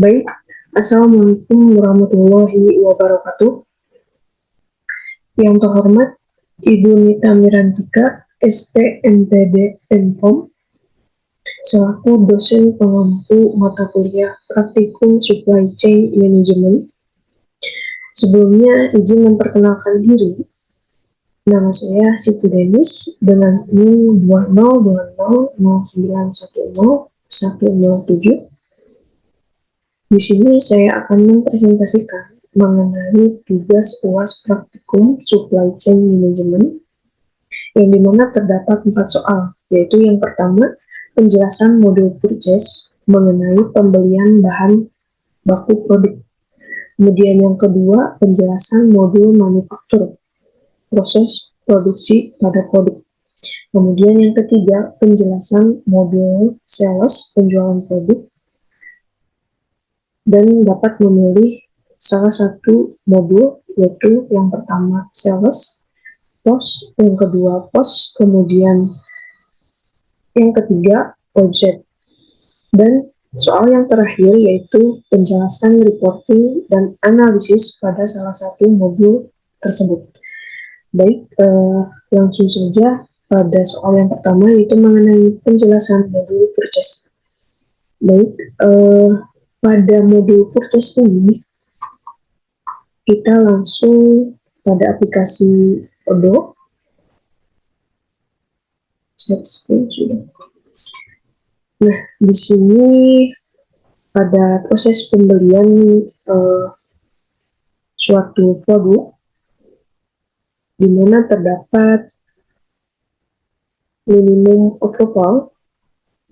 Baik, Assalamualaikum warahmatullahi wabarakatuh. Yang terhormat Ibu Nita Mirantika, ST.MPD Enkom, selaku dosen pengampu mata kuliah Praktikum Supply Chain Management. Sebelumnya izin memperkenalkan diri. Nama saya Siti Denis dengan NIM 202009101007. Di sini saya akan mempresentasikan mengenai tugas UAS Praktikum Supply Chain Management, yang dimana terdapat 4 soal, yaitu yang pertama, penjelasan modul purchase mengenai pembelian bahan baku produk. Kemudian yang kedua, penjelasan modul manufaktur, proses produksi pada produk. Kemudian yang ketiga, penjelasan modul sales, penjualan produk, dan dapat memilih salah satu modul, yaitu yang pertama sales, post, yang kedua post, kemudian yang ketiga object. Dan soal yang terakhir yaitu penjelasan reporting dan analisis pada salah satu modul tersebut. Baik, langsung saja pada soal yang pertama, yaitu mengenai penjelasan modul purchase. Baik, pada modul purchase ini kita langsung pada aplikasi Odoo. Nah, di sini pada proses pembelian suatu produk, di mana terdapat minimum approval.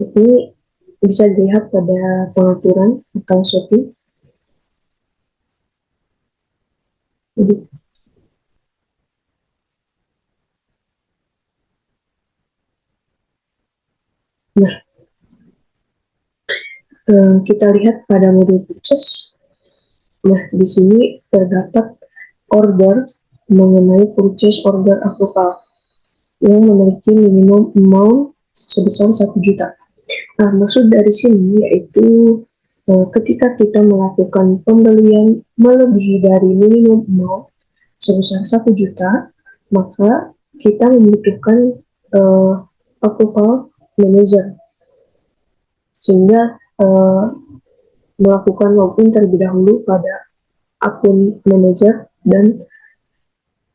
Ini bisa dilihat pada pengaturan atau setting. Nah, kita lihat pada modul purchase. Nah, di sini terdapat order mengenai purchase order approval yang memiliki minimum amount sebesar 1 juta. Nah, maksud dari sini yaitu ketika kita melakukan pembelian melebihi dari minimum amount sebesar 1 juta, maka kita membutuhkan approval manager, sehingga melakukan login terlebih dahulu pada akun manager, dan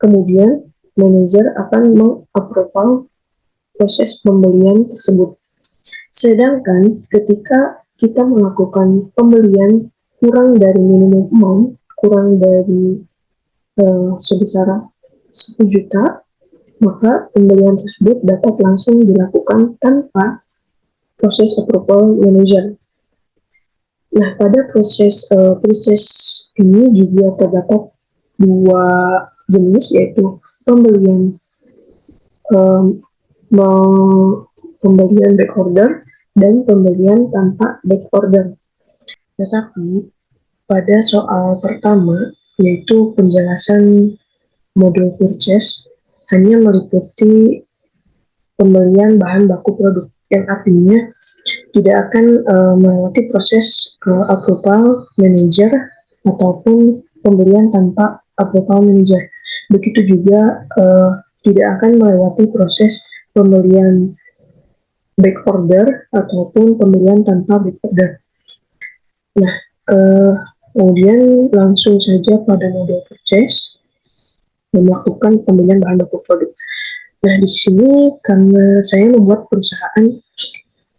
kemudian manager akan mengapproval proses pembelian tersebut. Sedangkan ketika kita melakukan pembelian kurang dari minimum amount, kurang dari sebesar 1 juta, maka pembelian tersebut dapat langsung dilakukan tanpa proses approval manager. Nah, pada proses purchase ini juga terdapat 2 jenis, yaitu pembelian pembelian back order dan pembelian tanpa back order. Tetapi pada soal pertama, yaitu penjelasan modul purchase, hanya meliputi pembelian bahan baku produk, yang artinya tidak akan melewati proses approval manager ataupun pembelian tanpa approval manager. Begitu juga tidak akan melewati proses pembelian back order ataupun pembelian tanpa back order. Nah, kemudian langsung saja pada modul purchase melakukan pembelian bahan baku produk. Nah, di sini karena saya membuat perusahaan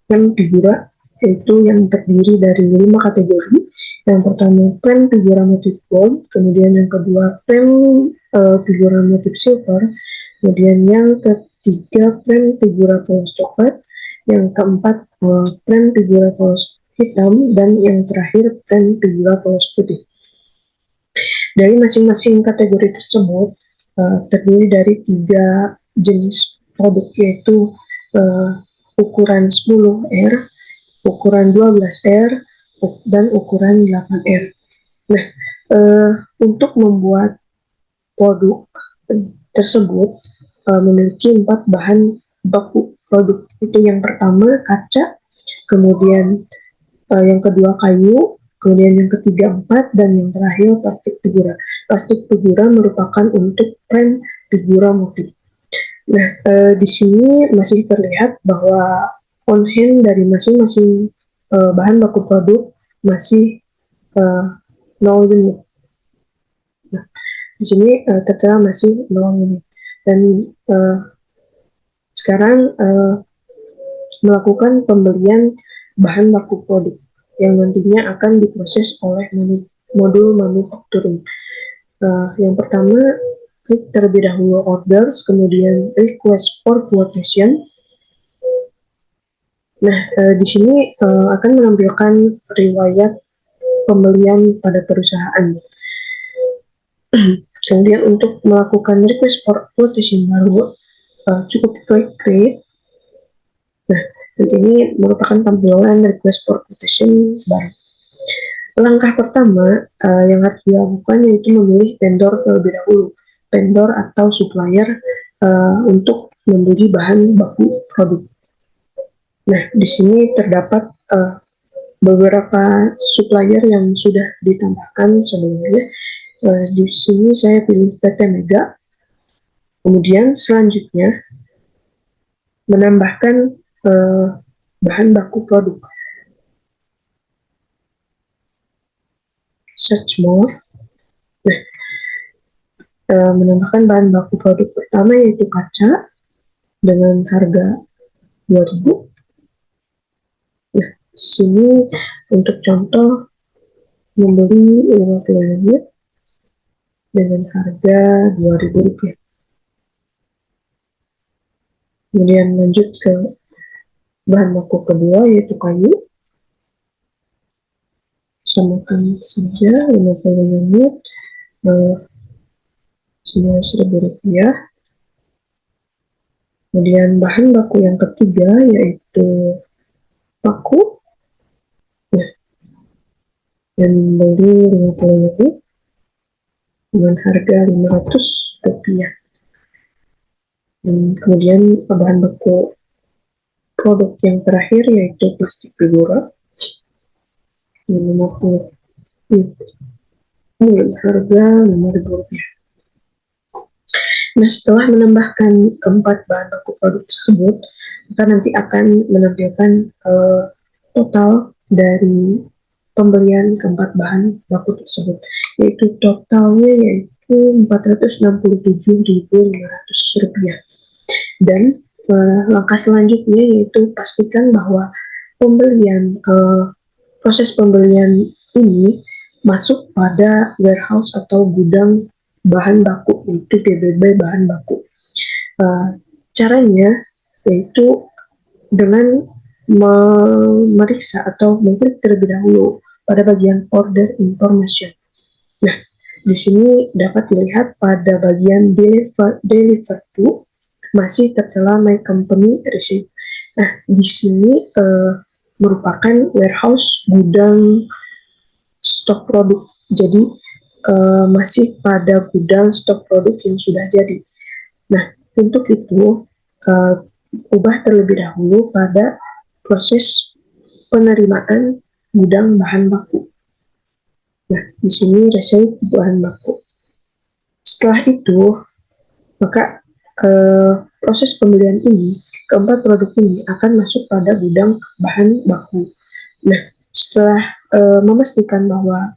yang figura, yaitu yang terdiri dari 5 kategori. Yang pertama prem figura motif gold, kemudian yang kedua prem figura motif silver, kemudian yang ketiga prem figura polos coklat, yang keempat prem figura polos hitam, dan yang terakhir prem figura polos putih. Dari masing-masing kategori tersebut terdiri dari 3 jenis produk, yaitu ukuran 10R, ukuran 12R, dan ukuran 8R. Nah, untuk membuat produk tersebut memiliki 4 bahan baku produk. Itu yang pertama kaca, kemudian yang kedua kayu, Kemudian yang ketiga 4, dan yang terakhir plastik figura. Plastik figura merupakan untuk frame figura motif. Nah, di sini masih terlihat bahwa on hand dari masing-masing bahan baku produk masih 0 unit. Nah, di sini tertera masih 0 unit. Dan sekarang melakukan pembelian bahan baku produk yang nantinya akan diproses oleh modul manufacturing. Yang pertama, klik terlebih dahulu orders, kemudian request for quotation. Nah, di sini akan menampilkan riwayat pembelian pada perusahaan. Kemudian untuk melakukan request for quotation baru, cukup klik create. Nah, dan ini merupakan tampilan request for quotation baru. Langkah pertama yang harus dilakukan yaitu memilih vendor terlebih dahulu, vendor atau supplier untuk membeli bahan baku produk. Nah, di sini terdapat beberapa supplier yang sudah ditambahkan sebelumnya. Di sini saya pilih PT Mega. Kemudian selanjutnya menambahkan bahan baku produk. Search more. Nah, menambahkan bahan baku produk pertama yaitu kaca dengan harga 2000. Nah, sini untuk contoh membeli 50 unit dengan harga Rp2.000. Kemudian lanjut ke bahan baku kedua yaitu kayu. Samakan saja 50 unit senilai Rp1.000. Kemudian bahan baku yang ketiga yaitu paku. Nah, dan beli 50 unit dengan harga Rp500. Dan kemudian bahan baku produk yang terakhir yaitu plastik figura 50 dengan harga Rp5.000. Nah, setelah menambahkan keempat bahan baku produk tersebut, kita nanti akan menampilkan total dari pembelian keempat bahan baku tersebut, yaitu totalnya yaitu Rp467.500. Dan langkah selanjutnya yaitu pastikan bahwa proses pembelian ini masuk pada warehouse atau gudang bahan baku, yaitu GBB bahan baku. Caranya yaitu dengan memeriksa atau mengklik terlebih dahulu pada bagian order information. Nah, di sini dapat dilihat pada bagian delivered to masih tertera my company receipt. Nah, di sini merupakan warehouse gudang stok produk. Jadi masih pada gudang stok produk yang sudah jadi. Nah, untuk itu ubah terlebih dahulu pada proses penerimaan gudang bahan baku. Nah, di sini receipt bahan baku. Setelah itu, maka proses pembelian ini, keempat produk ini akan masuk pada gudang bahan baku. Nah, setelah memastikan bahwa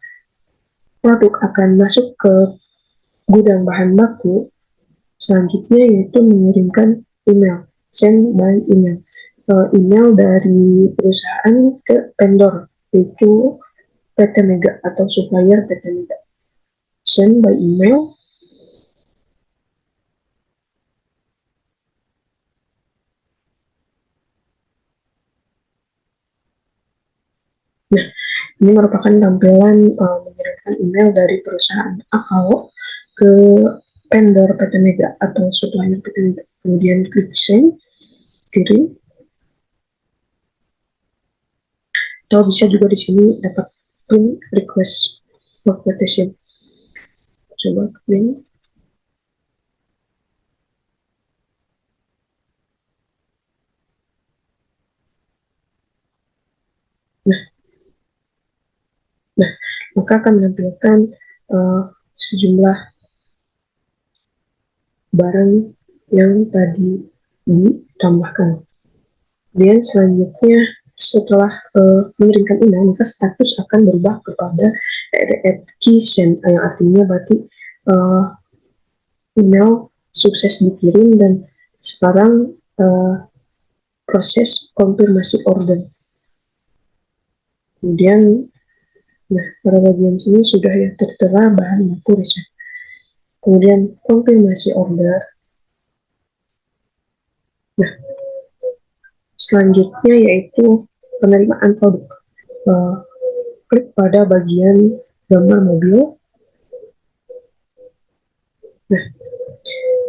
produk akan masuk ke gudang bahan baku, selanjutnya yaitu mengirimkan email, send by email. Email dari perusahaan ke vendor, yaitu PT Mega atau supplier PT Mega. Send by email. Nah, ini merupakan tampilan mengirimkan email dari perusahaan AKO ke vendor PT Mega atau supplier PT Mega. Kemudian klik send, kirim. Atau bisa juga di sini dapat print request for quotation. Coba print. Nah, Nah, maka akan menampilkan sejumlah barang yang tadi ditambahkan. Kemudian selanjutnya setelah mengirimkan email, maka status akan berubah kepada execution, yang artinya berarti email sukses dikirim dan sekarang proses konfirmasi order. Kemudian, nah pada bagian sini sudah ya tertera bahan baku resep. Kemudian konfirmasi order. Nah, selanjutnya yaitu penerimaan produk. Klik pada bagian gambar mobil. Nah,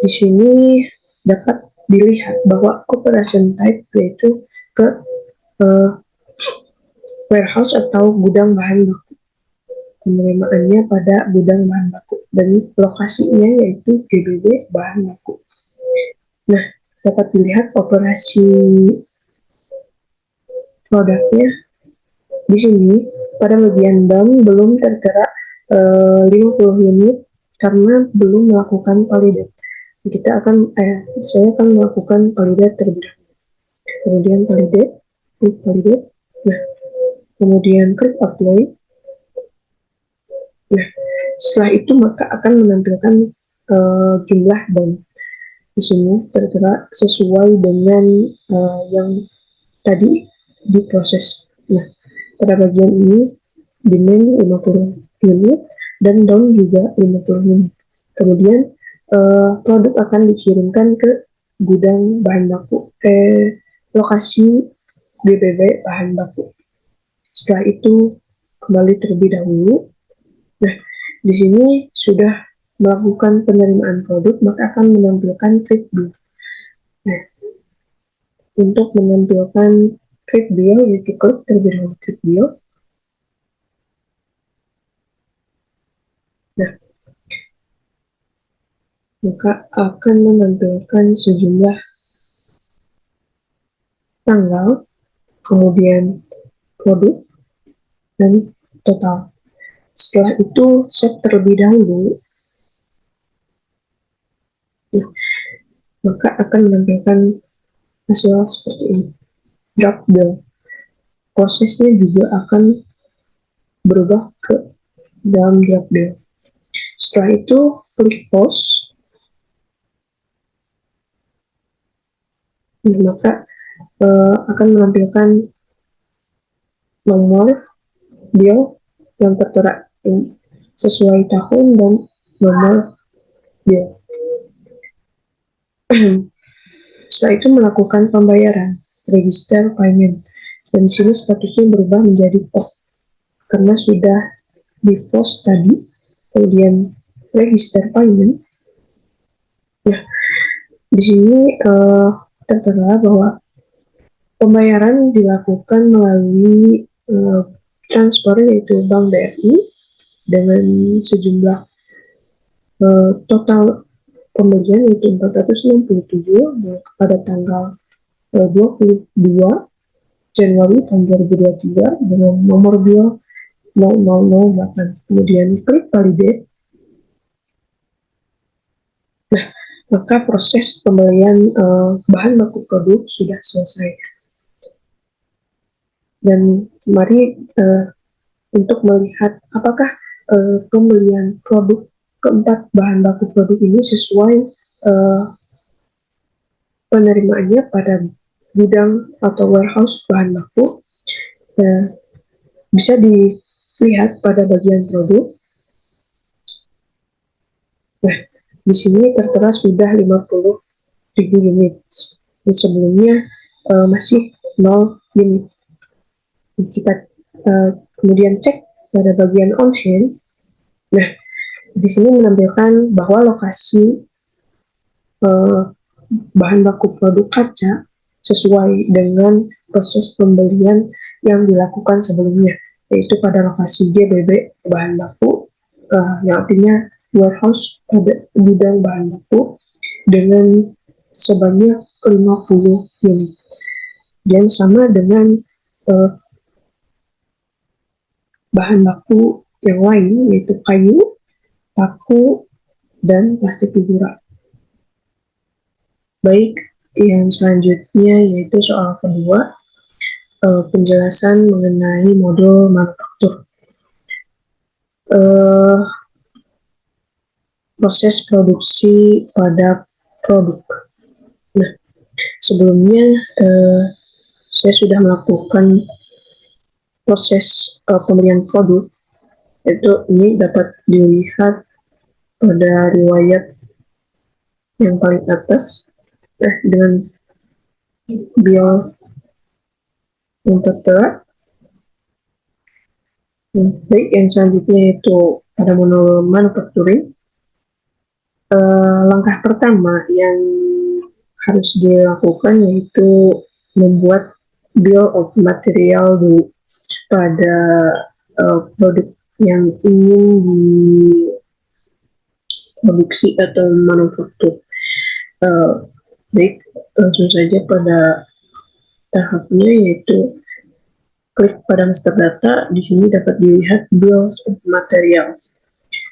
di sini dapat dilihat bahwa operation type yaitu ke warehouse atau gudang bahan baku. Penerimaannya pada gudang bahan baku dan lokasinya yaitu GBB bahan baku. Nah, dapat dilihat operasi produknya di sini. Pada bagian BAM belum tertera 50 unit karena belum melakukan validate. Saya akan melakukan validate terlebih dahulu. Kemudian validate, klik validate. Nah, kemudian klik apply. Nah, setelah itu maka akan menampilkan jumlah BAM. Di sini tertera sesuai dengan yang tadi diproses. Nah, pada bagian ini demand 50 unit dan down juga 50 unit. Kemudian produk akan dikirimkan ke gudang bahan baku, lokasi GBB bahan baku. Setelah itu kembali terlebih dahulu. Nah, di sini sudah melakukan penerimaan produk, maka akan menampilkan trade bill. Nah, untuk menampilkan trade bill, yaitu klik terlebih dahulu trade bill. Nah, maka akan menampilkan sejumlah tanggal, kemudian produk, dan total. Setelah itu, set terlebih dahulu, nah, maka akan menampilkan hasil seperti ini. Drop bill. Prosesnya juga akan berubah ke dalam drop bill. Setelah itu, klik post. Nah, maka akan menampilkan nomor bill yang tertera sesuai tahun dan nomor bill. Setelah itu melakukan pembayaran, register payment, dan di sini statusnya berubah menjadi off karena sudah di post tadi. Kemudian register payment. Nah, di sini tertera bahwa pembayaran dilakukan melalui transfer yaitu Bank BRI dengan sejumlah total pembelian yaitu 467 pada tanggal 22 Januari tahun 2023 dengan nomor bill 0008. Kemudian klik validate. Nah, maka proses pembelian bahan baku produk sudah selesai. Dan mari untuk melihat apakah pembelian produk keempat bahan baku produk ini sesuai penerimaannya pada gudang atau warehouse bahan baku. Bisa dilihat pada bagian produk. Nah, di sini tertera sudah 50.000 unit. Dan sebelumnya masih 0 unit. Kita kemudian cek pada bagian on hand. Nah, di sini menampilkan bahwa lokasi bahan baku produk kaca sesuai dengan proses pembelian yang dilakukan sebelumnya, yaitu pada lokasi GBB bahan baku, yang artinya warehouse pada gudang bahan baku dengan sebanyak 50 unit. Dan sama dengan bahan baku yang lain, yaitu kayu, paku, dan plastik figura. Baik, yang selanjutnya yaitu soal kedua, penjelasan mengenai modul manufaktur. Proses produksi pada produk. Nah, sebelumnya saya sudah melakukan proses pemberian produk, itu ini dapat dilihat pada riwayat yang paling atas dengan bio yang tertera. Baik, yang selanjutnya itu pada modul manufacturing. Langkah pertama yang harus dilakukan yaitu membuat bill of material dulu pada produk yang ingin diproduksi atau manufaktur. Baik, langsung saja pada tahapnya, yaitu klik pada master data. Di sini dapat dilihat bills of materials.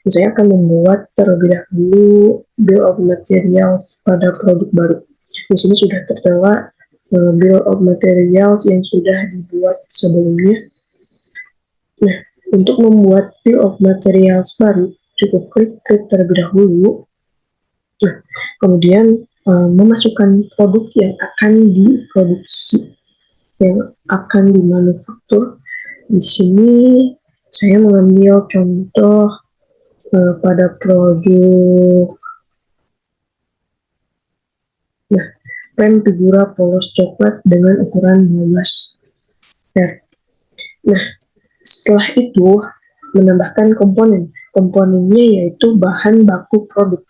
Saya akan membuat terlebih dahulu bill of materials pada produk baru. Di sini sudah tertera bill of materials yang sudah dibuat sebelumnya. Nah, untuk membuat bill of materials baru, cukup klik terlebih dahulu. Nah, kemudian memasukkan produk yang akan diproduksi, yang akan dimanufaktur. Di sini saya mengambil contoh pada produk pen figura polos coklat dengan ukuran 12 R. Nah, setelah itu menambahkan komponennya yaitu bahan baku produk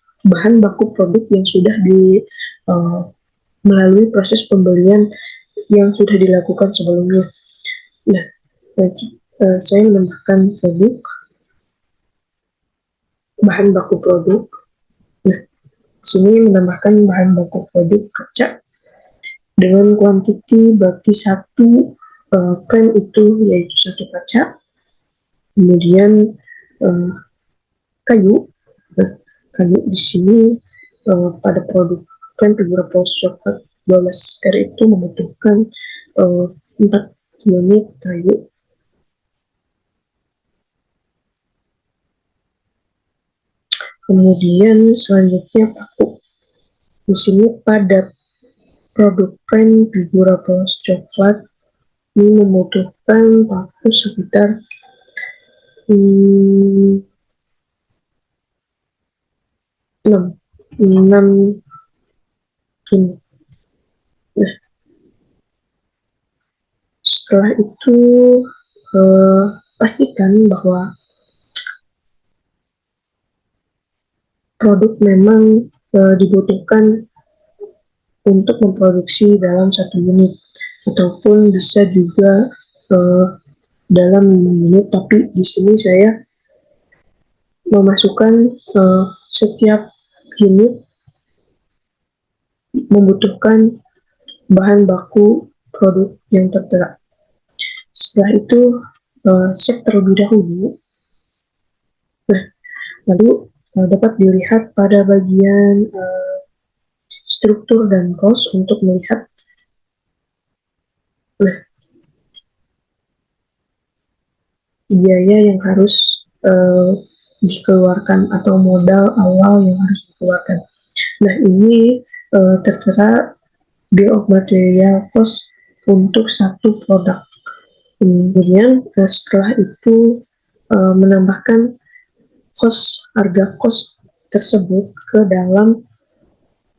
yang sudah melalui proses pembelian yang sudah dilakukan sebelumnya. Nah, saya menambahkan bahan baku produk. Nah, sini menambahkan bahan baku produk kaca dengan kuantiti bagi satu pen itu yaitu satu kaca. Kemudian kayu di sini pada produk pen figura polos coklat 12 R itu membutuhkan 4 unit kayu. Kemudian selanjutnya paku. Di sini pada produk pen figura polos coklat ini membutuhkan paku sekitar 6 unit. Nah, setelah itu pastikan bahwa produk memang dibutuhkan untuk memproduksi dalam 1 unit, ataupun bisa juga dalam 5 unit. Tapi di sini saya memasukkan setiap unit membutuhkan bahan baku produk yang tertera. Setelah itu save terlebih dahulu. Nah, lalu dapat dilihat pada bagian struktur dan cost untuk melihat biaya yang harus dikeluarkan atau modal awal yang harus dikeluarkan. Nah, ini tertera bill of material cost untuk satu produk. Kemudian setelah itu menambahkan harga cost tersebut ke dalam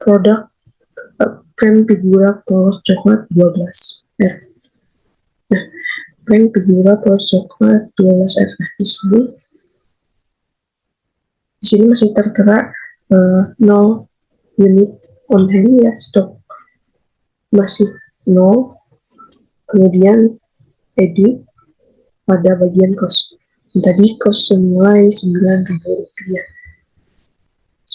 produk pen figura polos coklat 12 R. Nah, pen figura polos coklat 12 R di sini masih tertera 0 unit on hand ya, stok masih 0. Kemudian edit pada bagian cost. Tadi cost senilai Rp9.000.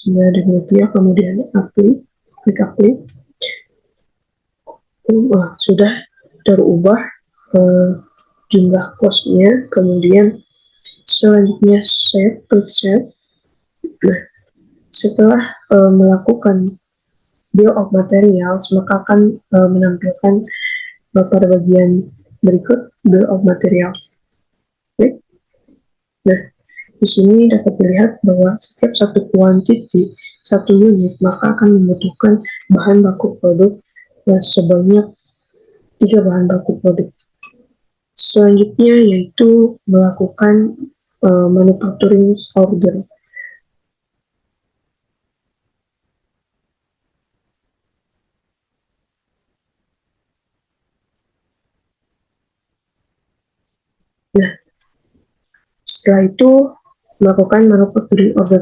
Rp9.000, kemudian klik apply. Sudah terubah jumlah costnya. Kemudian Selanjutnya klik save. Nah, setelah melakukan bill of materials, maka akan menampilkan pada bagian berikut bill of materials. Oke. Nah, di sini dapat dilihat bahwa setiap satu kuantiti, satu unit, maka akan membutuhkan bahan baku produk sebanyak 3 bahan baku produk. Selanjutnya yaitu melakukan manufacturing order. Nah, setelah itu melakukan manufacturing order.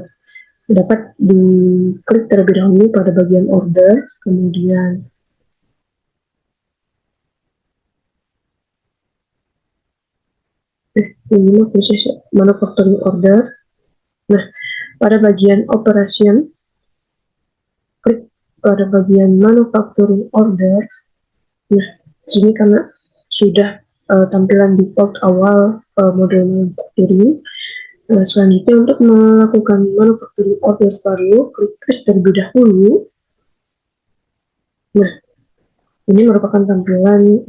Dapat diklik terlebih dahulu pada bagian order, kemudian ini proses manufacturing order. Nah, pada bagian operation, klik pada bagian manufacturing order. Nah, sini karena sudah tampilan default awal model manufacturing. Selanjutnya untuk melakukan manufacturing order baru, klik terlebih dahulu. Nah, ini merupakan tampilan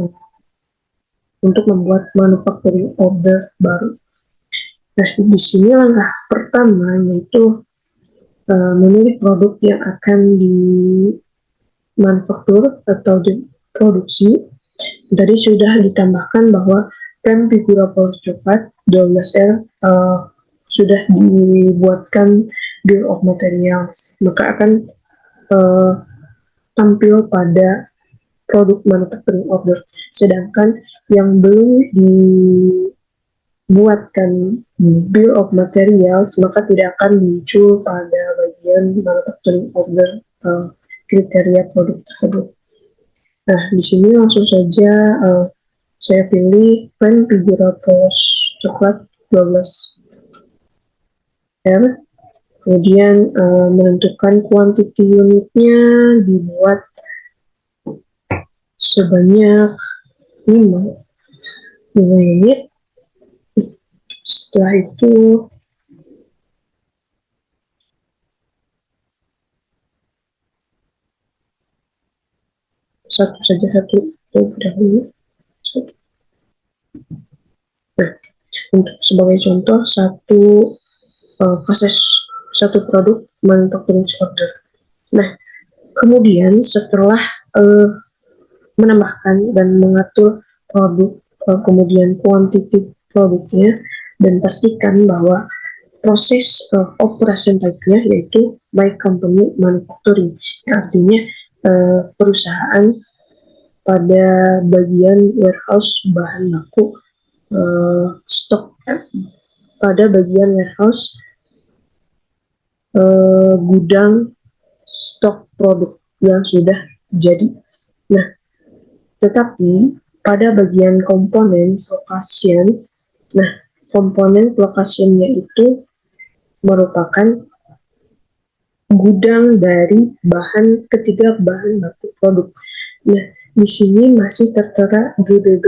untuk membuat manufacturing order baru. Nah, di sini langkah pertama yaitu memilih produk yang akan dimanufaktur atau diproduksi. Tadi sudah ditambahkan bahwa rem figura polos coklat 12R sudah dibuatkan bill of materials, maka akan tampil pada produk manufacturing order. Sedangkan yang belum dibuatkan bill of materials, maka tidak akan muncul pada bagian manufacturing order kriteria produk tersebut. Nah, di sini langsung saja saya pilih pen figura polos coklat 12R, kemudian menentukan kuantiti unitnya dibuat sebanyak 5 unit. Setelah itu satu dahulu. Nah, untuk sebagai contoh satu produk manufacturing order. Nah, kemudian setelah menambahkan dan mengatur produk, kemudian kuantiti produknya, dan pastikan bahwa proses operation type-nya yaitu by company manufacturing, artinya perusahaan pada bagian warehouse bahan baku stok, pada bagian warehouse gudang stok produk yang sudah jadi. Nah, tetapi pada bagian komponen location, nah komponen locationnya itu merupakan gudang dari ketiga bahan baku produk. Nah, di sini masih tertera GBB,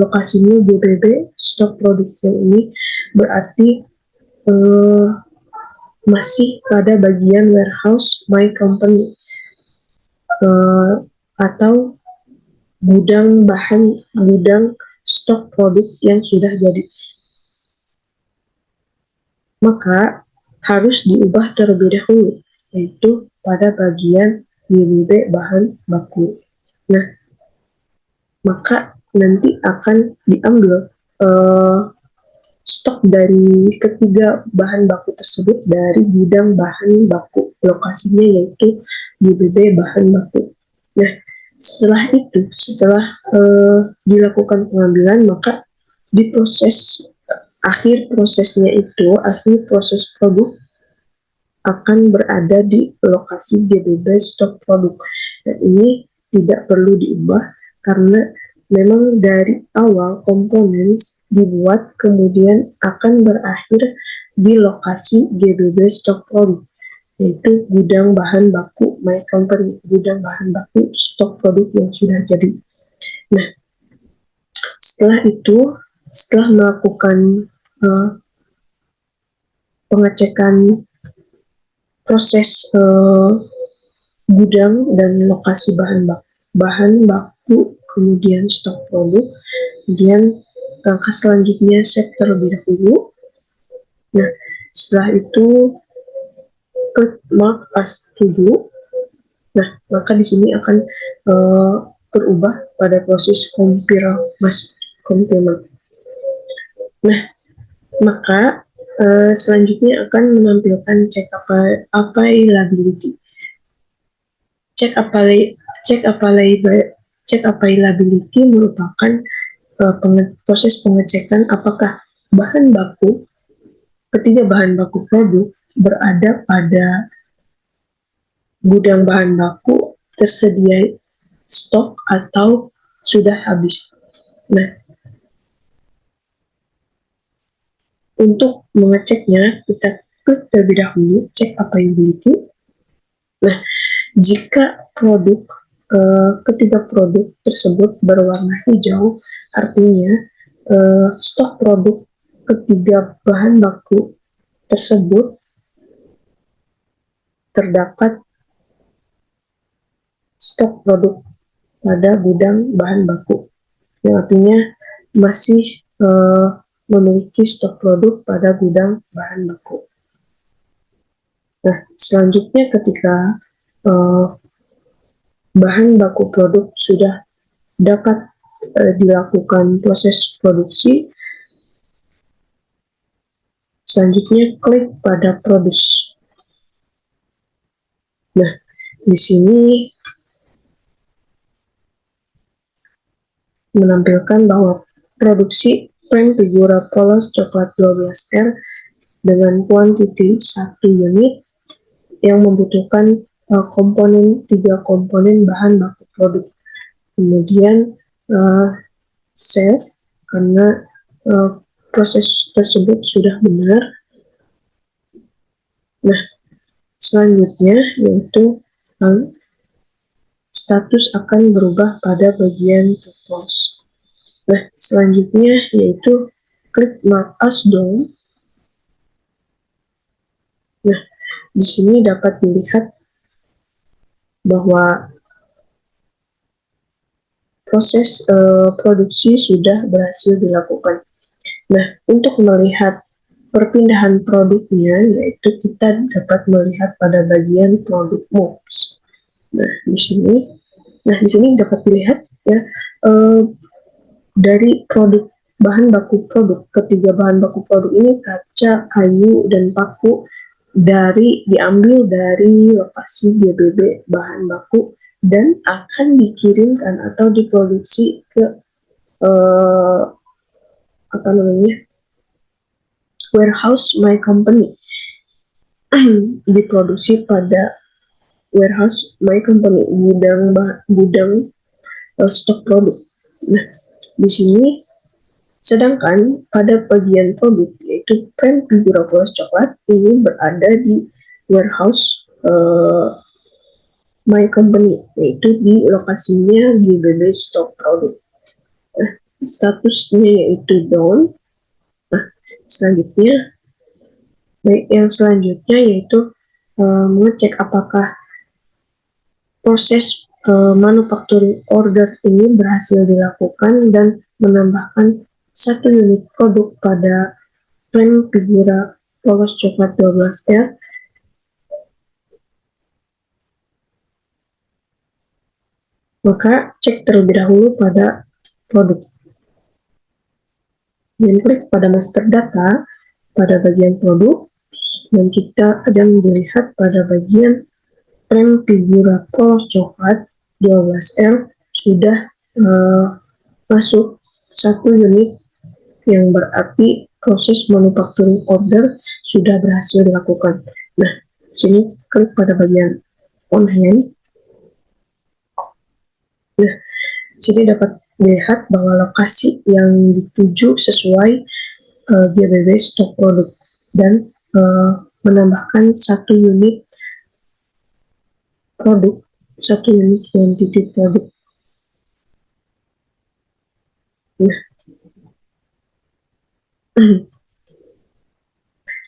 lokasinya GBB stok produknya ini berarti masih pada bagian warehouse my company atau gudang stok produk yang sudah jadi. Maka harus diubah terlebih dahulu, yaitu pada bagian GBB bahan baku. Nah, maka nanti akan diambil stok dari ketiga bahan baku tersebut dari gudang bahan baku, lokasinya yaitu GBB bahan baku. Nah, setelah dilakukan pengambilan, maka di akhir proses produk akan berada di lokasi GBB stok produk. Dan ini tidak perlu diubah karena memang dari awal komponen dibuat kemudian akan berakhir di lokasi GBB stok produk, yaitu gudang bahan baku my company, gudang bahan baku stok produk yang sudah jadi. Nah, setelah melakukan pengecekan proses gudang dan lokasi bahan baku, kemudian stok produk, kemudian langkah selanjutnya save terlebih dahulu. Nah, setelah itu klik mark as to do. Nah, maka di sini akan berubah pada proses complement. Nah, maka selanjutnya akan menampilkan check availability. Check availability merupakan proses pengecekan apakah ketiga bahan baku produk berada pada gudang bahan baku, tersedia stok atau sudah habis. Nah, untuk mengeceknya, kita klik terlebih dahulu, cek availability. Nah, jika ketiga produk tersebut berwarna hijau, artinya stok produk ketiga bahan baku tersebut terdapat stok produk pada gudang bahan baku, yang artinya masih memiliki stok produk pada gudang bahan baku. Nah, selanjutnya ketika bahan baku produk sudah dapat dilakukan proses produksi, selanjutnya klik pada produce. Nah, di sini menampilkan bahwa produksi Frank Figura Polos coklat 12R dengan kuantiti 1 unit yang membutuhkan 3 komponen bahan baku produk. Kemudian save karena proses tersebut sudah benar. Nah, selanjutnya yaitu status akan berubah pada bagian to close. Nah, selanjutnya yaitu klik mark as done. Nah, di sini dapat dilihat bahwa proses produksi sudah berhasil dilakukan. Nah, untuk melihat perpindahan produknya, yaitu kita dapat melihat pada bagian product moves. Nah, di sini dapat dilihat ya dari bahan baku produk, ketiga bahan baku produk ini kaca, kayu, dan paku diambil dari lokasi GBB bahan baku dan akan dikirimkan atau diproduksi ke warehouse my company. Diproduksi pada warehouse my company, gudang stok produk. Nah, di sini sedangkan pada bagian produk yaitu Frank Figura Polos coklat ini berada di warehouse my company, yaitu di lokasinya GBB stok produk. Nah, statusnya yaitu down. Nah, yang selanjutnya yaitu mengecek apakah proses manufacturing order ini berhasil dilakukan dan menambahkan 1 unit produk pada Frank Figura Polos coklat 12R. Maka cek terlebih dahulu pada produk. Dan klik pada master data pada bagian produk, dan kita akan dilihat pada bagian Frank Figura Polos coklat 12R sudah masuk 1 unit, yang berarti proses manufacturing order sudah berhasil dilakukan. Nah, sini klik pada bagian on hand. Nah, sini dapat dilihat bahwa lokasi yang dituju sesuai GBB stok produk dan menambahkan 1 unit produk, 1 unit quantity produk.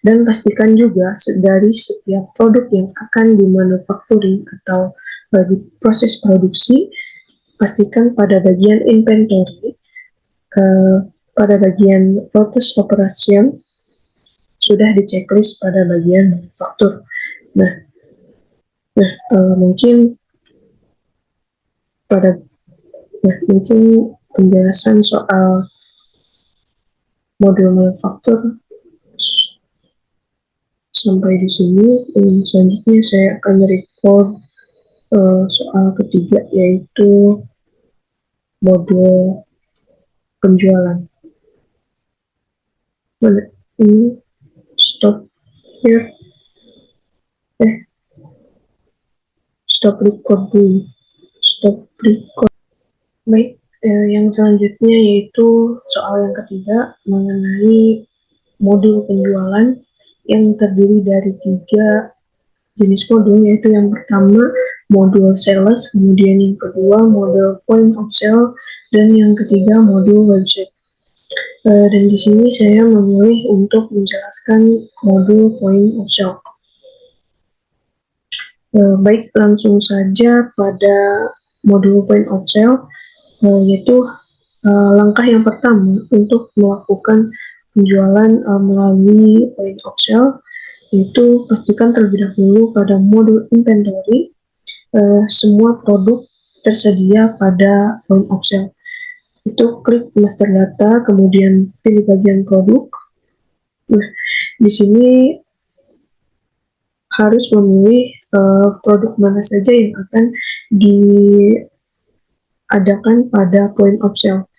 Dan pastikan juga dari setiap produk yang akan dimanufacturing atau bagi proses produksi, pastikan pada bagian inventory, pada bagian proses operation, sudah di-checklist pada bagian manufaktur. Nah, mungkin penjelasan soal modul manufaktur sampai di sini. Selanjutnya saya akan record soal ketiga, yaitu modul penjualan. Mana ini stop here, stop record dulu, stop record. Baik, yang selanjutnya yaitu soal yang ketiga mengenai modul penjualan yang terdiri dari 3 jenis modul, yaitu yang pertama modul sales, kemudian yang kedua modul point of sale, dan yang ketiga modul website. Dan di sini saya memilih untuk menjelaskan modul point of sale. Baik, langsung saja pada modul point of sale, yaitu langkah yang pertama untuk melakukan penjualan melalui point of sale, yaitu pastikan terlebih dahulu pada modul inventory semua produk tersedia pada point of sale. Itu klik master data, kemudian pilih bagian produk. Nah, di sini harus memilih produk mana saja yang akan diadakan pada point of sale.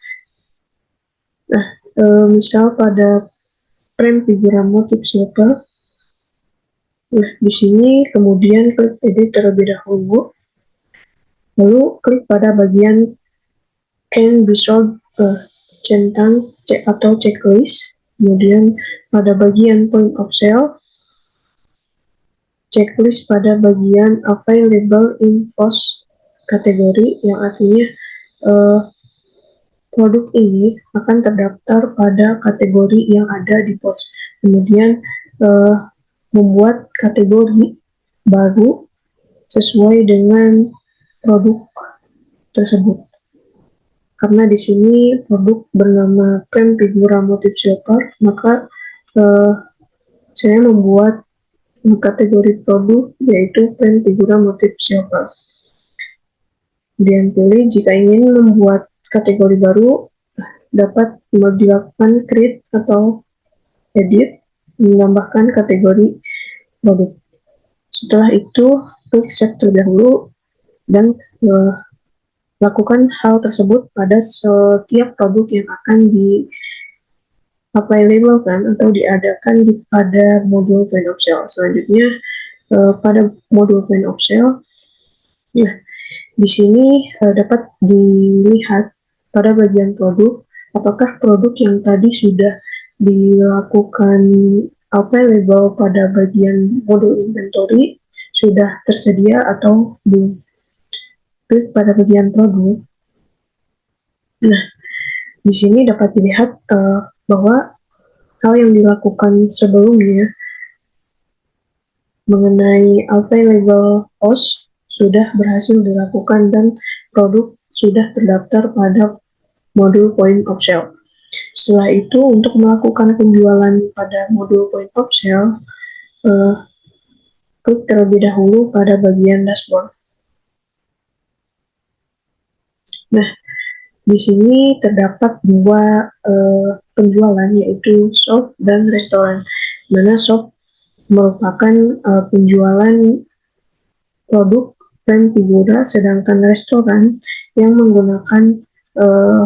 Nah, misal pada frame figuran motif silver. Nah, di sini kemudian klik edit terlebih dahulu, lalu klik pada bagian can be sold centang atau checklist, kemudian pada bagian point of sale, checklist pada bagian available in post kategori, yang artinya produk ini akan terdaftar pada kategori yang ada di post. Kemudian membuat kategori baru sesuai dengan produk tersebut. Karena di sini produk bernama frame figura motif silver, maka saya membuat kategori produk yaitu frame figura motif silver. Kemudian pilih jika ingin membuat kategori baru, dapat dilakukan create atau edit, menambahkan kategori produk. Setelah itu, klik save terlebih dahulu dan lakukan hal tersebut pada setiap produk yang akan available atau diadakan pada modul point of sale. Selanjutnya pada modul point of sale, ya di sini dapat dilihat pada bagian produk apakah produk yang tadi sudah dilakukan available pada bagian modul inventory sudah tersedia atau belum. Klik pada bagian produk. Nah, di sini dapat dilihat bahwa hal yang dilakukan sebelumnya mengenai available post sudah berhasil dilakukan dan produk sudah terdaftar pada modul point of sale. Setelah itu, untuk melakukan penjualan pada modul point of sale, klik terlebih dahulu pada bagian dashboard. Nah, di sini terdapat 2 penjualan, yaitu shop dan restoran. Mana shop merupakan penjualan produk frame figura, sedangkan restoran yang menggunakan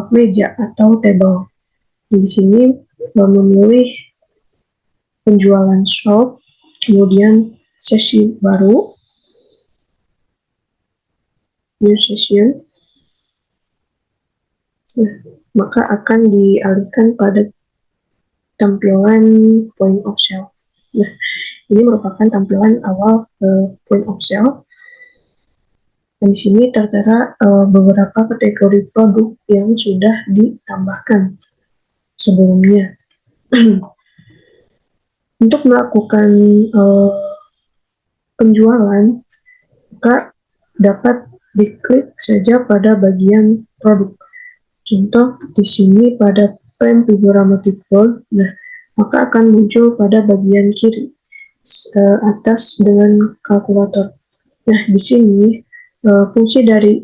meja atau table. Di sini memilih penjualan shop, kemudian sesi baru, new session. Nah, maka akan dialihkan pada tampilan point of sale. Nah, ini merupakan tampilan awal point of sale. Dan di sini tertera beberapa kategori produk yang sudah ditambahkan sebelumnya. Untuk melakukan penjualan, maka dapat diklik saja pada bagian produk. Contoh di sini pada frame figura motif bold, nah maka akan muncul pada bagian kiri atas dengan kalkulator. Nah di sini fungsi dari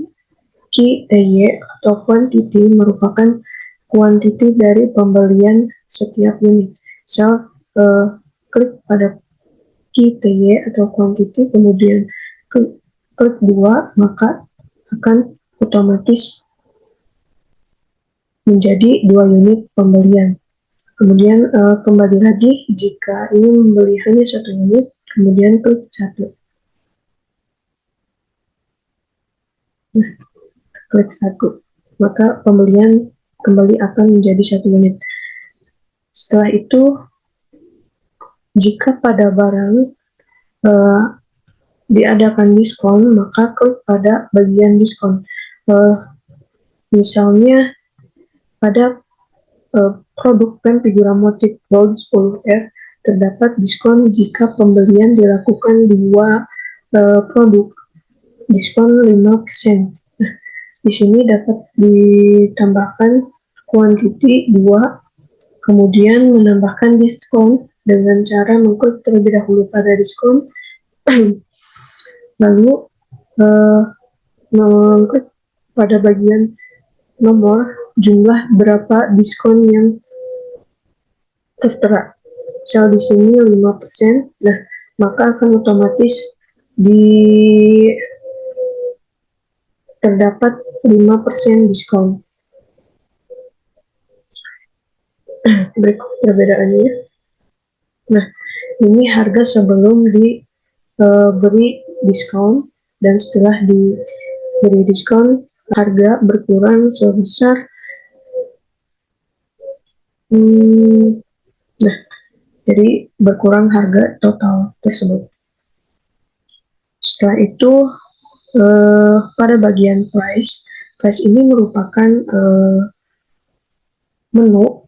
QTY atau quantity merupakan kuantiti dari pembelian setiap unit. Misal klik pada QTY atau quantity, kemudian klik 2, maka akan otomatis menjadi 2 unit pembelian. Kemudian kembali lagi jika ingin membeli hanya 1 unit, kemudian klik 1. Nah, klik 1, maka pembelian kembali akan menjadi 1 unit. Setelah itu, jika pada barang diadakan diskon, maka klik pada bagian diskon. Misalnya pada produk pen figura motif bold 10R terdapat diskon jika pembelian dilakukan 2 produk, diskon 5%. Nah, di sini dapat ditambahkan kuantiti 2, kemudian menambahkan diskon dengan cara mengklik terlebih dahulu pada diskon, lalu mengklik pada bagian nomor jumlah berapa diskon yang tertera. Misal di sini 5%, nah maka akan otomatis terdapat 5% diskon. Berikut perbedaannya. Nah, ini harga sebelum diberi diskon, dan setelah diberi diskon harga berkurang sebesar jadi berkurang harga total tersebut. Setelah itu pada bagian price ini merupakan menu.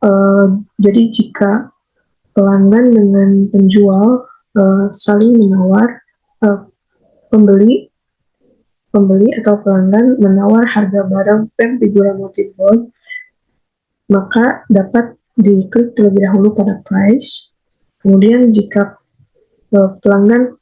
Jadi jika pelanggan dengan penjual saling menawar, pembeli atau pelanggan menawar harga barang pen figura motif bold, maka dapat diklik terlebih dahulu pada price. Kemudian jika pelanggan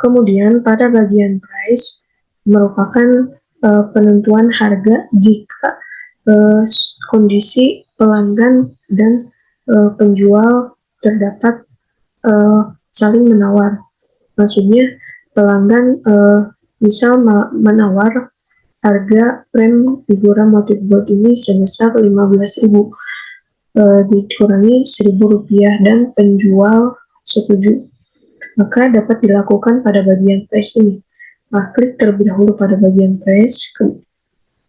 kemudian pada bagian price merupakan penentuan harga jika kondisi pelanggan dan penjual terdapat saling menawar. Maksudnya pelanggan misal menawar harga frame figura motif bold ini sebesar 15.000, dikurangi Rp1.000 dan penjual setuju, maka dapat dilakukan pada bagian price ini. Nah, klik terlebih dahulu pada bagian price,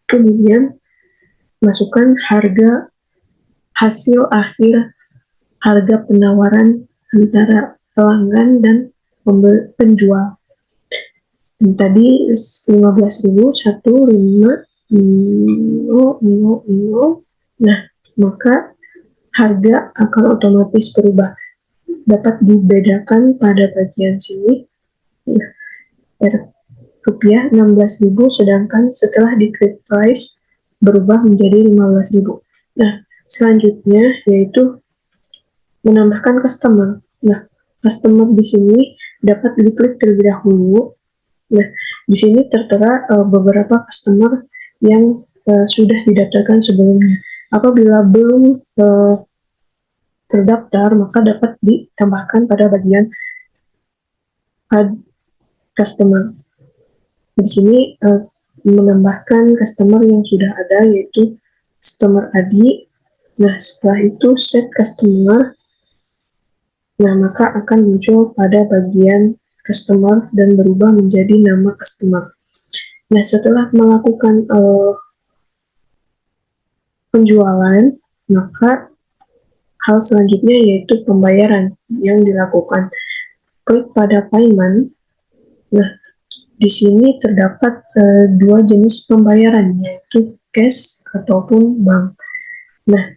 kemudian masukkan harga hasil akhir harga penawaran antara pelanggan dan penjual. Dan tadi 15.000, 1.500. Nah, maka harga akan otomatis berubah. Dapat dibedakan pada bagian sini. Nah, rupiah 16.000, sedangkan setelah diklik price berubah menjadi 15.000. Nah, selanjutnya yaitu menambahkan customer. Nah, customer di sini dapat diklik terlebih dahulu. Nah, di sini tertera beberapa customer yang sudah didaftarkan sebelumnya. Apabila belum terdaftar, maka dapat ditambahkan pada bagian add customer. Di sini menambahkan customer yang sudah ada, yaitu customer Adi. Nah, setelah itu set customer. Nah, maka akan muncul pada bagian customer dan berubah menjadi nama customer. Nah, setelah melakukan penjualan, maka hal selanjutnya yaitu pembayaran yang dilakukan. Klik pada payment. Nah, di sini terdapat dua jenis pembayaran, yaitu cash ataupun bank. Nah,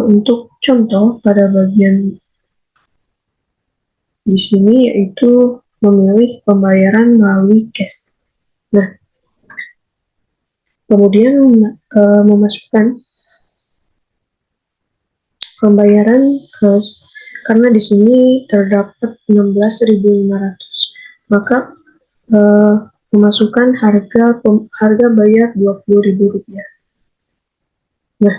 untuk contoh pada bagian di sini yaitu memilih pembayaran melalui cash. Nah, kemudian memasukkan pembayaran karena di sini terdapat 16.500, maka memasukkan harga bayar Rp20.000. Nah,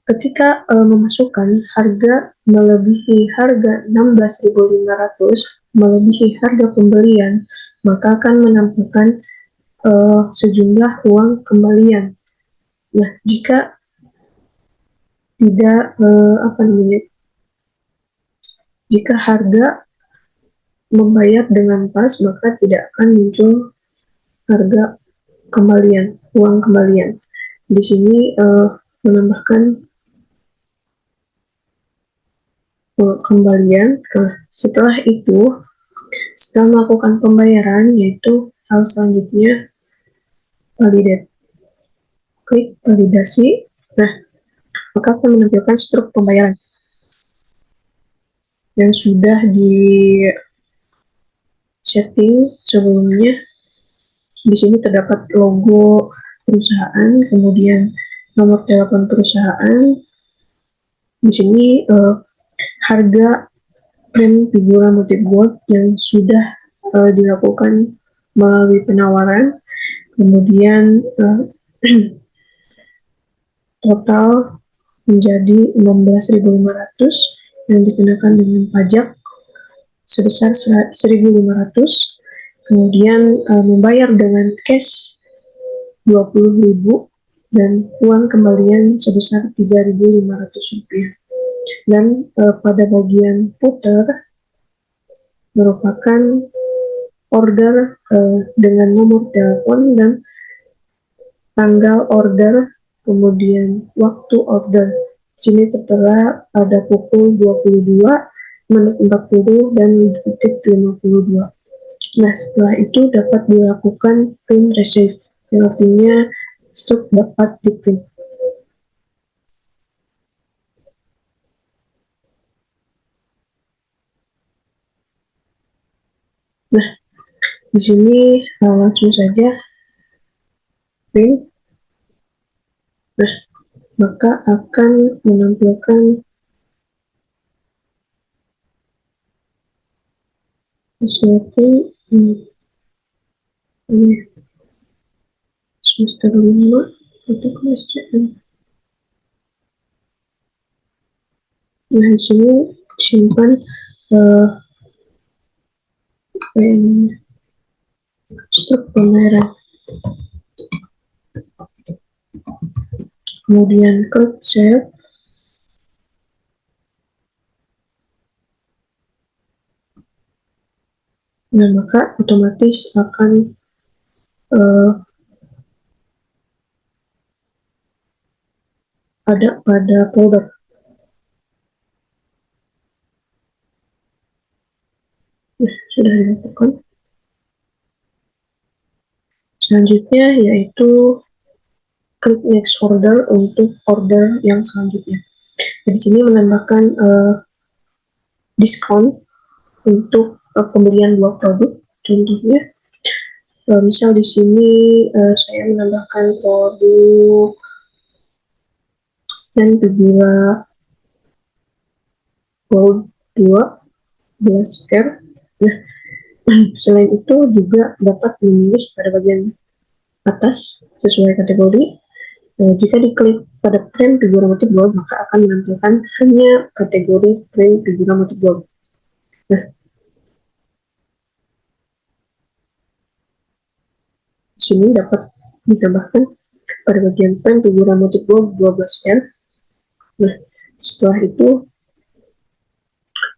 ketika memasukkan harga melebihi harga 16.500, melebihi harga pembelian, maka akan menampilkan sejumlah uang kembalian. Nah, jika tidak jika harga membayar dengan pas, maka tidak akan muncul harga kembalian, uang kembalian. Di sini menambahkan kembalian. Setelah itu, setelah melakukan pembayaran, yaitu hal selanjutnya validate. Klik validasi. Nah, maka akan menampilkan struk pembayaran yang sudah di setting sebelumnya. Di sini terdapat logo perusahaan, kemudian nomor telepon perusahaan. Di sini harga print figura motif gold yang sudah dilakukan melalui penawaran, kemudian total menjadi 16.500 yang dikenakan dengan pajak sebesar 1.500, kemudian membayar dengan cash 20.000 dan uang kembalian sebesar 3.500 rupiah. Dan pada bagian footer merupakan order dengan nomor telepon dan tanggal order, kemudian waktu order. Sini tertera pada pukul 22:40 dan detik 52. Nah, setelah itu dapat dilakukan print receive, yang artinya stok dapat di-print. Nah, di sini langsung saja print. Nah, maka akan menampilkan sesuatu semester 5 atau kelas CM. Nah, di sini simpan struk pembayaran. Kemudian klik save. Nah, maka otomatis akan ada pada folder. Nah, sudah dilakukan. Selanjutnya yaitu klik next order untuk order yang selanjutnya. Di sini menambahkan diskon untuk pembelian dua produk. Contohnya, misal di sini saya menambahkan produk dan figura gold 12 R. Nah, selain itu juga dapat memilih pada bagian atas sesuai kategori. Jika diklik pada print figura motif gold, maka akan menampilkan hanya kategori print figura motif gold. Nah, di sini dapat ditambahkan pada bagian print figura motif gold 12 R. Nah, setelah itu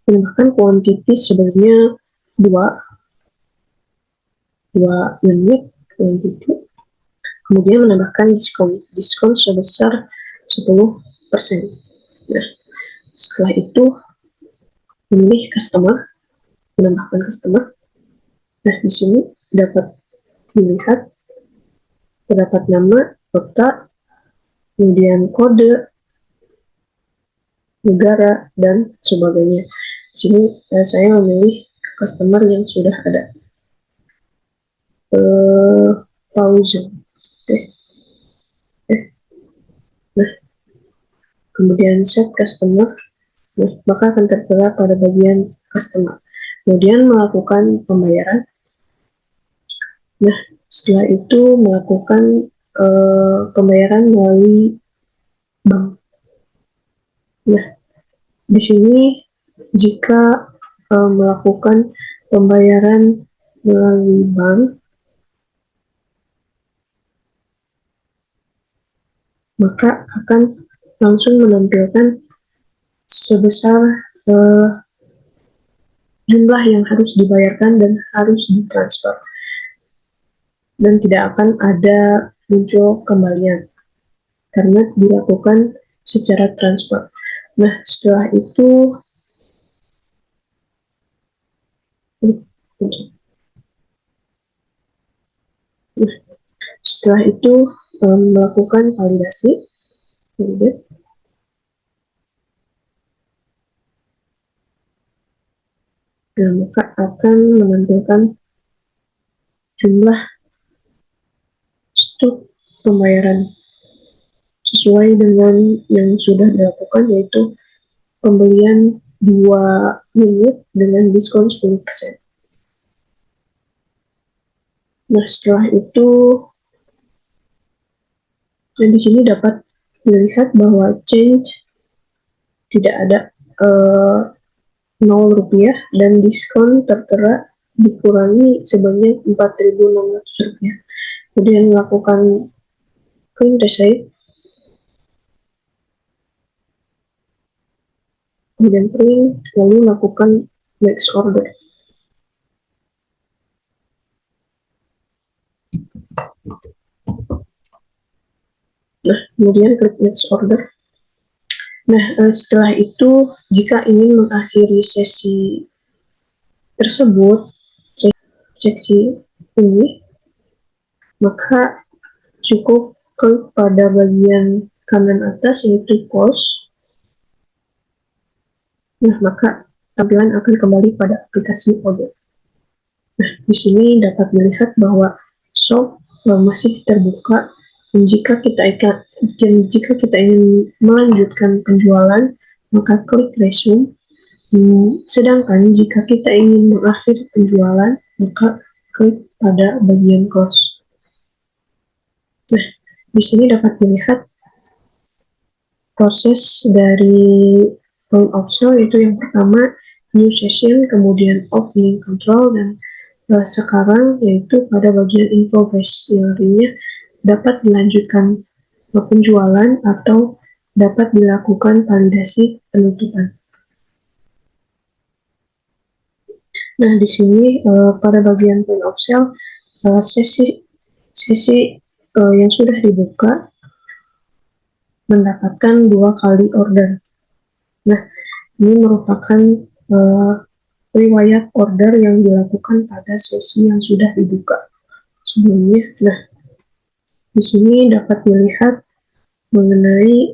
menambahkan quantity sebenarnya 2 unit quantity. Kemudian menambahkan diskon sebesar 10%. Nah, setelah itu memilih customer, menambahkan customer. Nah, di sini dapat dilihat terdapat nama, kota, kemudian kode, negara, dan sebagainya. Di sini saya memilih customer yang sudah ada. Pause. Nah, kemudian set customer. Nah, maka akan tertera pada bagian customer. Kemudian melakukan pembayaran. Nah, setelah itu melakukan pembayaran melalui bank. Nah, di sini jika melakukan pembayaran melalui bank, maka akan langsung menampilkan sebesar jumlah yang harus dibayarkan dan harus ditransfer. Dan tidak akan ada muncul kembalian karena dilakukan secara transfer. Nah, setelah itu melakukan validasi. Nah, maka akan menampilkan jumlah stok pembayaran sesuai dengan yang sudah dilakukan, yaitu pembelian 2 unit dengan diskon 10%. Nah, setelah itu di sini dapat dilihat bahwa change tidak ada 0 rupiah dan diskon tertera dikurangi sebanyak 4.600 rupiah. Kemudian melakukan clean receipt, kemudian print, lalu melakukan next order. Nah, kemudian klik next order. Nah, setelah itu jika ingin mengakhiri sesi tersebut, seksi ini, maka cukup klik pada bagian kanan atas yaitu close. Nah, maka tampilan akan kembali pada aplikasi order. Nah, di sini dapat dilihat bahwa shop masih terbuka. Dan jika kita ingin melanjutkan penjualan, maka klik resume. Sedangkan jika kita ingin mengakhiri penjualan, maka klik pada bagian close. Nah, di sini dapat dilihat proses dari point of sale, yaitu yang pertama new session, kemudian opening control, dan sekarang yaitu pada bagian in progress, yang artinya dapat dilanjutkan penjualan atau dapat dilakukan validasi penutupan. Nah, di sini pada bagian point of sale, sesi yang sudah dibuka mendapatkan 2 kali order. Nah, ini merupakan riwayat order yang dilakukan pada sesi yang sudah dibuka sebelumnya. Nah, di sini dapat dilihat mengenai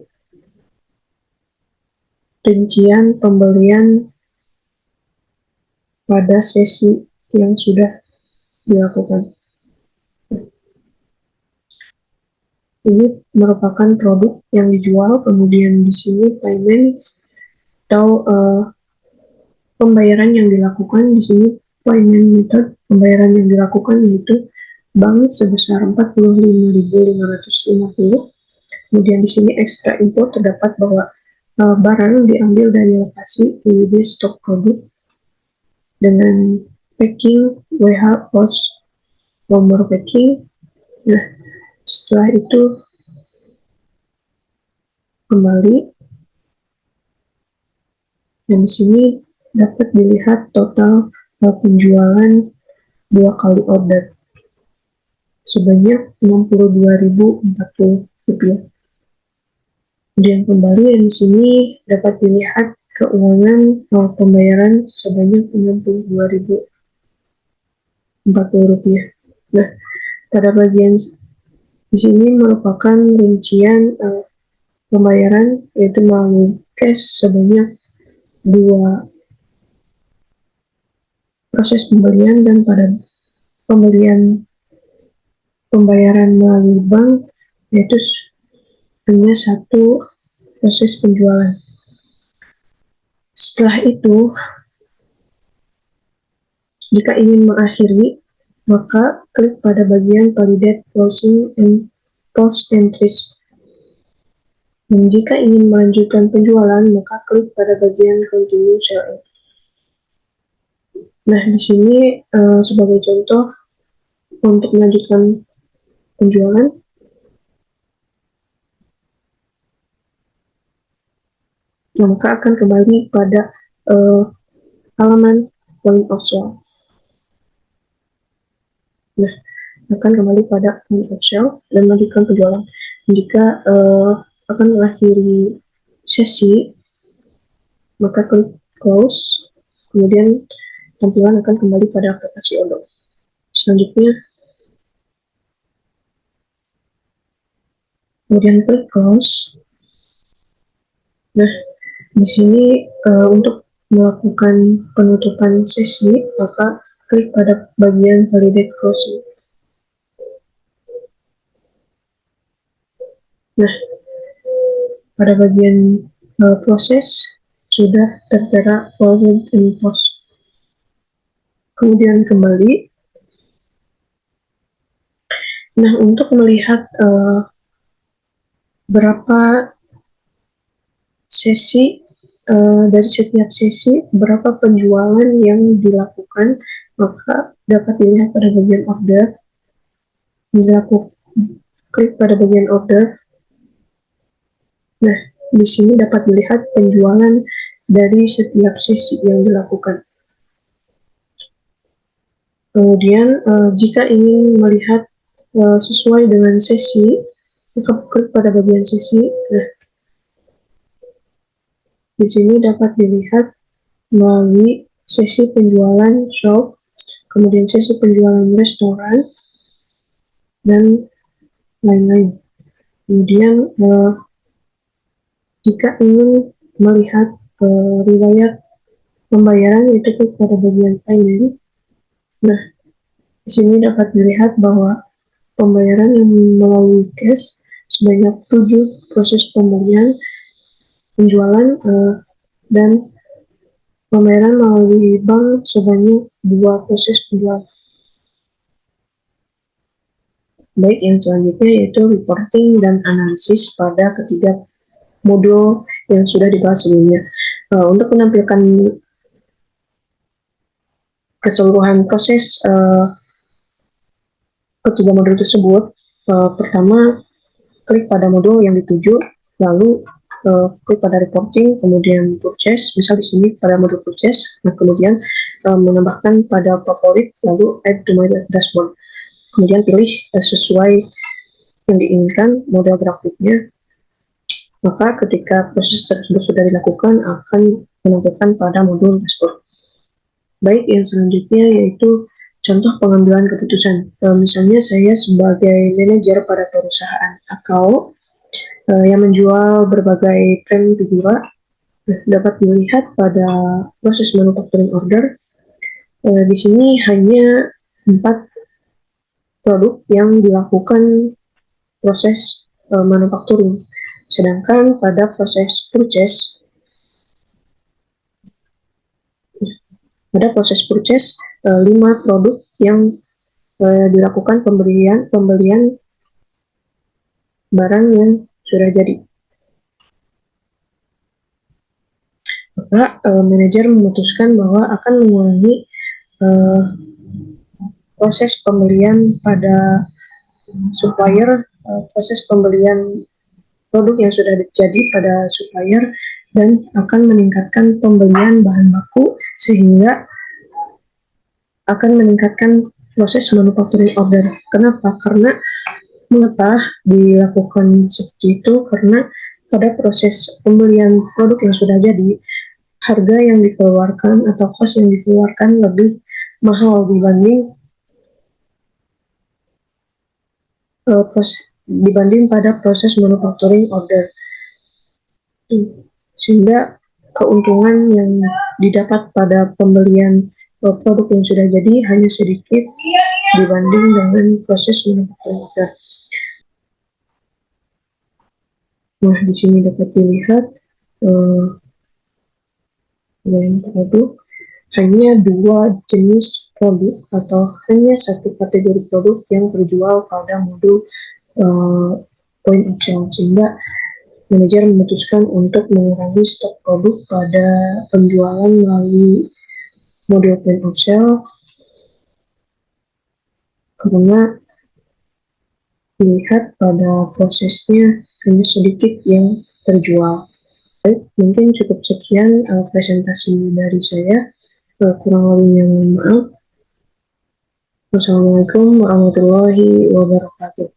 rincian pembelian pada sesi yang sudah dilakukan. Ini merupakan produk yang dijual, kemudian di sini payment atau pembayaran yang dilakukan. Di sini payment method pembayaran yang dilakukan yaitu bank sebesar 45.550. Kemudian di sini ekstra info terdapat bahwa barang diambil dari lokasi PWD stok produk dengan packing, WH, pos, nomor packing. Nah, setelah itu kembali, dan di sini dapat dilihat total penjualan 2 kali order sebanyak 62.040 rupiah. Kemudian kembali di sini dapat dilihat keuangan pembayaran sebanyak Rp62.040. Nah, pada bagian di sini merupakan rincian pembayaran, yaitu melalui cash sebanyak 2 proses pembelian, dan pada pembayaran melalui bank yaitu hanya 1 proses penjualan. Setelah itu, jika ingin mengakhiri, maka klik pada bagian Validate Closing and Post Entries. Dan jika ingin melanjutkan penjualan, maka klik pada bagian Continue Selling. Nah, di sini sebagai contoh untuk melanjutkan penjualan, maka akan kembali pada halaman Point of Sale. Nah, akan kembali pada Point of Sale dan melanjutkan penjualan. Jika akan mengakhiri sesi, maka klik Close, kemudian tampilan akan kembali pada aplikasi Odoo. Selanjutnya, kemudian klik Close. Nah, di sini untuk melakukan penutupan sesi, maka klik pada bagian Validate Closing. Nah, pada bagian proses sudah tertera Closed and Post. Kemudian kembali. Nah, untuk melihat berapa sesi dari setiap sesi, berapa penjualan yang dilakukan, maka dapat dilihat pada bagian order. Klik pada bagian order. Nah, di sini dapat dilihat penjualan dari setiap sesi yang dilakukan. Kemudian jika ingin melihat sesuai dengan sesi, maka klik pada bagian sesi. Nah, di sini dapat dilihat melalui sesi penjualan shop, kemudian sesi penjualan restoran, dan lain-lain. Kemudian jika ingin melihat riwayat pembayaran, itu klik pada bagian payment. Nah, di sini dapat dilihat bahwa pembayaran yang melalui cash sebanyak 7 proses pembelian, penjualan, dan pembayaran melalui bank sebanyak 2 proses penjualan. Baik, yang selanjutnya yaitu reporting dan analisis pada ketiga modul yang sudah dibahas sebelumnya. Untuk menampilkan keseluruhan proses ketiga modul tersebut, pertama klik pada modul yang dituju, lalu klik pada reporting, kemudian purchase, misal di sini pada modul purchase, nah kemudian menambahkan pada favorit, lalu add to my dashboard. Kemudian pilih sesuai yang diinginkan model grafiknya, maka ketika proses tersebut sudah dilakukan akan menampilkan pada modul dashboard. Baik, yang selanjutnya yaitu contoh pengambilan keputusan. Misalnya saya sebagai manajer pada perusahaan atau yang menjual berbagai brand figura, dapat dilihat pada proses manufacturing order. Di sini hanya 4 produk yang dilakukan proses manufacturing. Sedangkan pada proses purchase, 5 produk yang dilakukan pembelian barang yang sudah jadi. Maka manajer memutuskan bahwa akan mengulangi proses pembelian pada supplier, proses pembelian produk yang sudah jadi pada supplier, dan akan meningkatkan pembelian bahan baku sehingga akan meningkatkan proses manufacturing order. Kenapa? Karena mengapa dilakukan seperti itu? Karena pada proses pembelian produk yang sudah jadi, harga yang dikeluarkan atau cost yang dikeluarkan lebih mahal dibanding pada proses manufacturing order. Sehingga keuntungan yang didapat pada pembelian produk yang sudah jadi hanya sedikit dibanding dengan proses manufacturing order. Nah, di sini dapat dilihat produk hanya dua jenis produk atau hanya satu kategori produk yang terjual pada modul point of sale, sehingga manajer memutuskan untuk mengurangi stok produk pada penjualan melalui modul point of sale karena dilihat pada prosesnya hanya sedikit yang terjual. Baik, mungkin cukup sekian presentasi dari saya. Kurang lebihnya mohon maaf. Wassalamualaikum warahmatullahi wabarakatuh.